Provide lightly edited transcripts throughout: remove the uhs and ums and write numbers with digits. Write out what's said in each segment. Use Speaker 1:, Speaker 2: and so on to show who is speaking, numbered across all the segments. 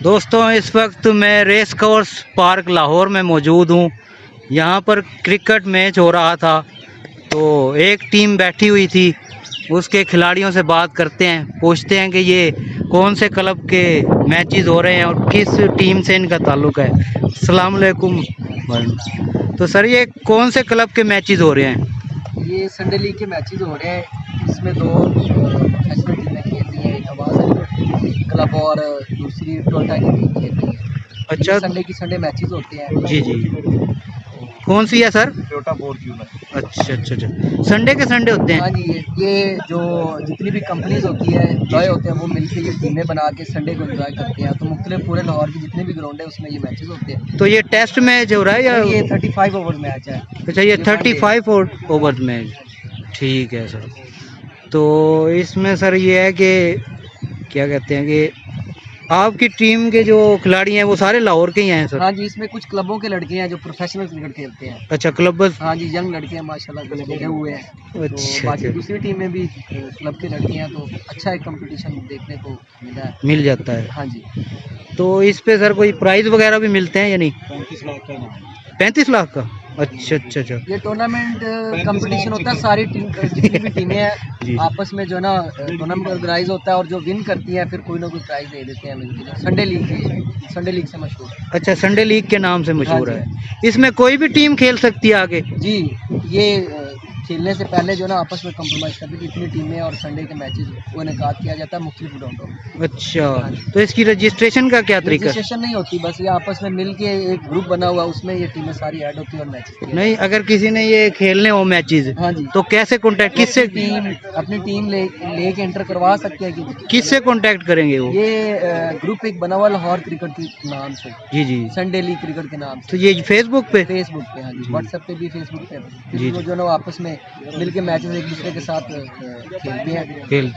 Speaker 1: दोस्तों इस वक्त मैं रेस कोर्स पार्क लाहौर में मौजूद हूँ। यहाँ पर क्रिकेट मैच हो रहा था, तो एक टीम बैठी हुई थी, उसके खिलाड़ियों से बात करते हैं, पूछते हैं कि ये कौन से क्लब के मैचेस हो रहे हैं और किस टीम से इनका ताल्लुक़ है। अस्सलाम वालेकुम भाई। तो सर ये कौन से क्लब के मैचेस हो रहे हैं?
Speaker 2: ये संडे लीग के मैचेस हो रहे हैं। इसमें दो प्रोफेशनल टीमें खेल रही हैं, एक नवाज क्लब और दूसरी टोटा की टीम खेल रही है।
Speaker 1: अच्छा,
Speaker 2: संडे की संडे मैचेस होते हैं।
Speaker 1: जी जी। कौन सी है सर?
Speaker 2: टोटा फॉर्च्यूनर।
Speaker 1: अच्छा अच्छा अच्छा, संडे के संडे होते हैं?
Speaker 2: हाँ जी, ये जो जितनी भी कंपनीज होती है, एम्प्लॉय होते हैं, वो मिलकर ये टीमें बना के संडे को एंजॉय करते हैं। तो मुख्तलिफ पूरे लाहौर की जितने भी ग्राउंड है उसमें ये मैचेस होते हैं।
Speaker 1: तो ये टेस्ट मैच हो रहा है या
Speaker 2: ये 35 ओवर मैच है।
Speaker 1: अच्छा, ये 35 ओवर मैच, ठीक है सर। तो इसमें सर ये है कि क्या कहते हैं कि आपकी टीम के जो खिलाड़ी हैं वो सारे लाहौर के ही हैं सर?
Speaker 2: हाँ जी, इसमें कुछ क्लबों के लड़के हैं जो प्रोफेशनल क्रिकेट खेलते हैं।
Speaker 1: अच्छा, क्लब।
Speaker 2: हाँ जी, यंग लड़के हैं माशाल्लाह, कुछ खेले हुए हैं। तो
Speaker 1: अच्छा
Speaker 2: बाकी
Speaker 1: अच्छा,
Speaker 2: दूसरी टीम में भी क्लब के लड़के हैं, तो अच्छा एक कंपटीशन देखने को मिला है।
Speaker 1: मिल जाता है।
Speaker 2: हाँ जी।
Speaker 1: तो इस पे सर कोई प्राइज वगैरह भी मिलते हैं या नहीं?
Speaker 2: 35 लाख का नाम।
Speaker 1: 35 लाख का? अच्छा अच्छा अच्छा।
Speaker 2: ये टूर्नामेंट कंपटीशन होता है, सारी टीम जितनी भी टीमें
Speaker 1: जी।
Speaker 2: हैं आपस में जो है ना टूर्नामेंट ऑर्गेनाइज होता है, और जो विन करती हैं फिर कोई ना कोई प्राइज दे देते हैं मिलकर। संडे लीग से मशहूर है।
Speaker 1: अच्छा, संडे लीग के नाम से मशहूर
Speaker 2: हाँ
Speaker 1: है। इसमें कोई भी टीम खेल सकती है आगे?
Speaker 2: जी, ये खेलने से पहले जो है ना आपस में कंप्रोमाइज़ करके जितनी टीमें और संडे के मैचेस वो इनकाद किया जाता है मुख्तलिफ ग्राउंडों में।
Speaker 1: अच्छा,
Speaker 2: हाँ जी।
Speaker 1: तो इसकी रजिस्ट्रेशन का क्या तरीका है?
Speaker 2: रजिस्ट्रेशन नहीं होती, बस ये आपस में मिल के एक ग्रुप बना हुआ, उसमें ये टीमें सारी ऐड होती है और मैचेस खेलते हैं।
Speaker 1: नहीं, अगर किसी ने ये खेलने हो मैचेस,
Speaker 2: हाँ जी,
Speaker 1: तो कैसे कांटेक्ट, किससे
Speaker 2: अपनी टीम लेके एंटर करवा सकते हैं कि
Speaker 1: किससे कांटेक्ट करेंगे वो?
Speaker 2: ये ग्रुप एक बना हुआ लाहौर क्रिकेट के नाम से,
Speaker 1: जी जी।
Speaker 2: संडे लीग क्रिकेट के नाम
Speaker 1: तो
Speaker 2: से।
Speaker 1: ये फेसबुक पे?
Speaker 2: फेसबुक पे, हाँ जी,
Speaker 1: जी।
Speaker 2: व्हाट्सएप पे भी, फेसबुक पे
Speaker 1: जी,
Speaker 2: फिर वो
Speaker 1: जी।
Speaker 2: जो है ना वो आपस में मिल के मैचेस एक दूसरे के साथ
Speaker 1: खेलते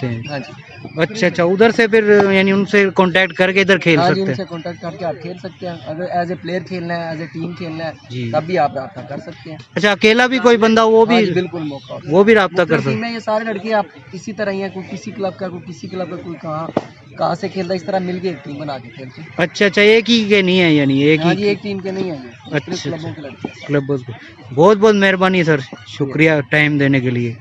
Speaker 1: हैं।
Speaker 2: हाँ जी।
Speaker 1: अच्छा अच्छा, उधर से फिर यानी उनसे कांटेक्ट करके इधर खेल
Speaker 2: हाँ जी,
Speaker 1: सकते
Speaker 2: उनसे
Speaker 1: हैं?
Speaker 2: कॉन्टैक्ट करके आप खेल सकते हैं। अगर एज ए प्लेयर खेलना है, एज ए टीम खेलना
Speaker 1: जी।
Speaker 2: है, तब भी आप रब्ता कर सकते हैं।
Speaker 1: अच्छा, अकेला भी कोई बंदा वो
Speaker 2: हाँ
Speaker 1: भी
Speaker 2: जी, बिल्कुल मौका होता है।
Speaker 1: वो भी राब्ता कर
Speaker 2: टीम
Speaker 1: सकता?
Speaker 2: में ये सारे लड़के आप इसी तरह ही हैं, कोई किसी क्लब का, कोई किसी क्लब का, कोई कहाँ कहाँ से खेलता है, इस तरह मिलके एक टीम बना के खेलते हैं।
Speaker 1: अच्छा अच्छा, एक ही के नहीं है यानी एक
Speaker 2: हाँ
Speaker 1: ही?
Speaker 2: जी, एक टीम के नहीं है ये,
Speaker 1: अच्छा
Speaker 2: क्लबों
Speaker 1: अच्छा,
Speaker 2: के लड़के हैं।
Speaker 1: क्लब। बहुत बहुत मेहरबानी सर, शुक्रिया टाइम देने के लिए।